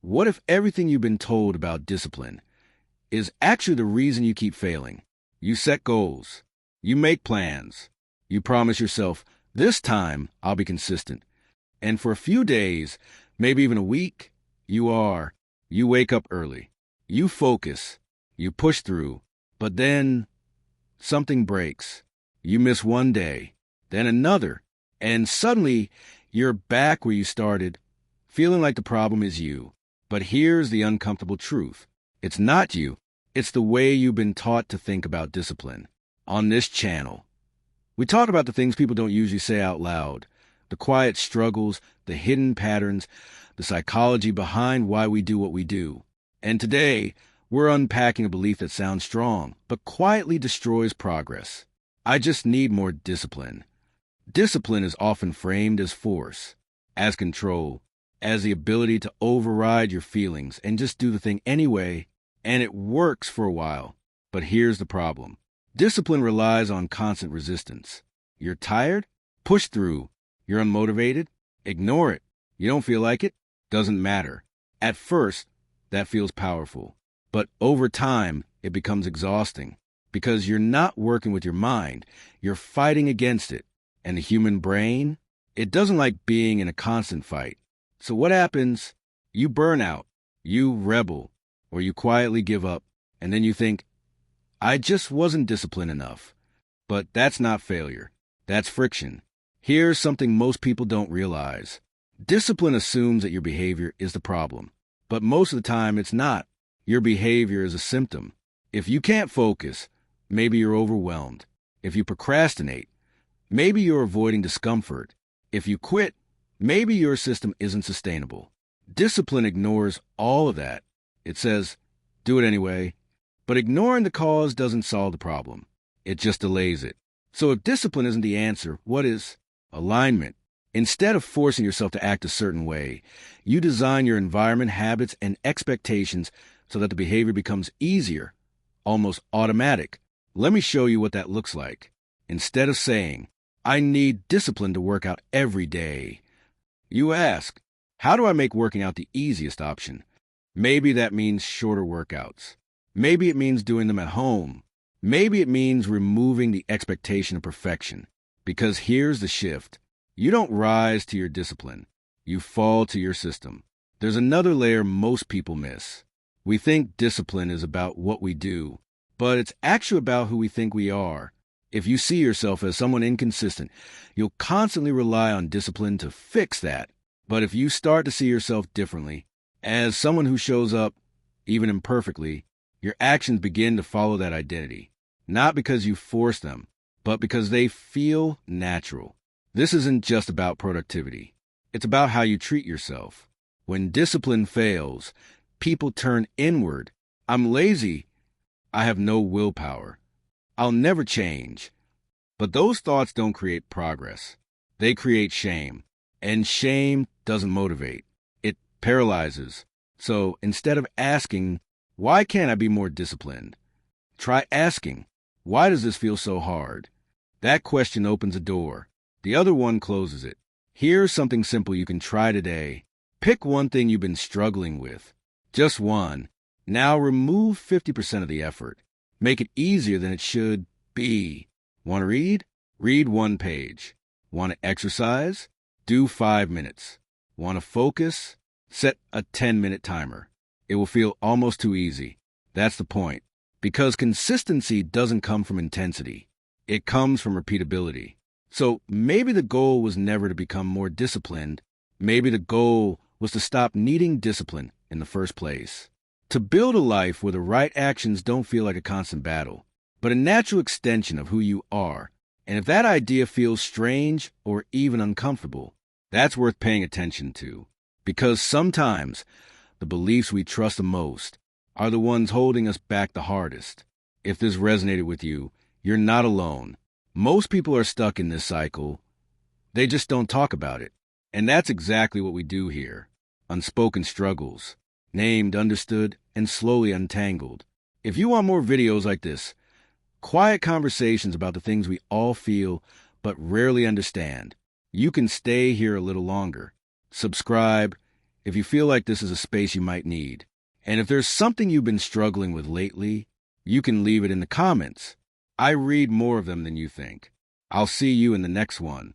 What if everything you've been told about discipline is actually the reason you keep failing? You set goals. You make plans. You promise yourself, this time I'll be consistent. And for a few days, maybe even a week, you wake up early. You focus. You push through. But then something breaks. You miss one day, then another, and suddenly you're back where you started, feeling like the problem is you. But here's the uncomfortable truth. It's not you. It's the way you've been taught to think about discipline. On this channel, we talk about the things people don't usually say out loud, the quiet struggles, the hidden patterns, the psychology behind why we do what we do. And today, we're unpacking a belief that sounds strong, but quietly destroys progress. I just need more discipline. Discipline is often framed as force, as control, as the ability to override your feelings and just do the thing anyway, and it works for a while. But here's the problem. Discipline relies on constant resistance. You're tired? Push through. You're unmotivated? Ignore it. You don't feel like it? Doesn't matter. At first, that feels powerful. But over time, it becomes exhausting because you're not working with your mind. You're fighting against it. And the human brain, it doesn't like being in a constant fight. So what happens? You burn out, you rebel, or you quietly give up, and then you think, I just wasn't disciplined enough. But that's not failure. That's friction. Here's something most people don't realize. Discipline assumes that your behavior is the problem. But most of the time, it's not. Your behavior is a symptom. If you can't focus, maybe you're overwhelmed. If you procrastinate, maybe you're avoiding discomfort. If you quit, maybe your system isn't sustainable. Discipline ignores all of that. It says, do it anyway. But ignoring the cause doesn't solve the problem. It just delays it. So if discipline isn't the answer, what is? Alignment. Instead of forcing yourself to act a certain way, you design your environment, habits, and expectations so that the behavior becomes easier, almost automatic. Let me show you what that looks like. Instead of saying, I need discipline to work out every day, you ask, how do I make working out the easiest option? Maybe that means shorter workouts. Maybe it means doing them at home. Maybe it means removing the expectation of perfection. Because here's the shift. You don't rise to your discipline. You fall to your system. There's another layer most people miss. We think discipline is about what we do, but it's actually about who we think we are. If you see yourself as someone inconsistent, you'll constantly rely on discipline to fix that. But if you start to see yourself differently, as someone who shows up, even imperfectly, your actions begin to follow that identity. Not because you force them, but because they feel natural. This isn't just about productivity. It's about how you treat yourself. When discipline fails, people turn inward. I'm lazy. I have no willpower. I'll never change. But those thoughts don't create progress. They create shame. And shame doesn't motivate. It paralyzes. So instead of asking, why can't I be more disciplined? Try asking, why does this feel so hard? That question opens a door. The other one closes it. Here's something simple you can try today. Pick one thing you've been struggling with. Just one. Now remove 50% of the effort. Make it easier than it should be. Want to read? Read one page. Want to exercise? Do 5 minutes. Want to focus? Set a 10-minute timer. It will feel almost too easy. That's the point. Because consistency doesn't come from intensity. It comes from repeatability. So maybe the goal was never to become more disciplined. Maybe the goal was to stop needing discipline in the first place. To build a life where the right actions don't feel like a constant battle, but a natural extension of who you are. And if that idea feels strange or even uncomfortable, that's worth paying attention to. Because sometimes the beliefs we trust the most are the ones holding us back the hardest. If this resonated with you, you're not alone. Most people are stuck in this cycle. They just don't talk about it. And that's exactly what we do here. Unspoken struggles, named, understood, and slowly untangled. If you want more videos like this, quiet conversations about the things we all feel but rarely understand, you can stay here a little longer. Subscribe, if you feel like this is a space you might need. And if there's something you've been struggling with lately, you can leave it in the comments. I read more of them than you think. I'll see you in the next one.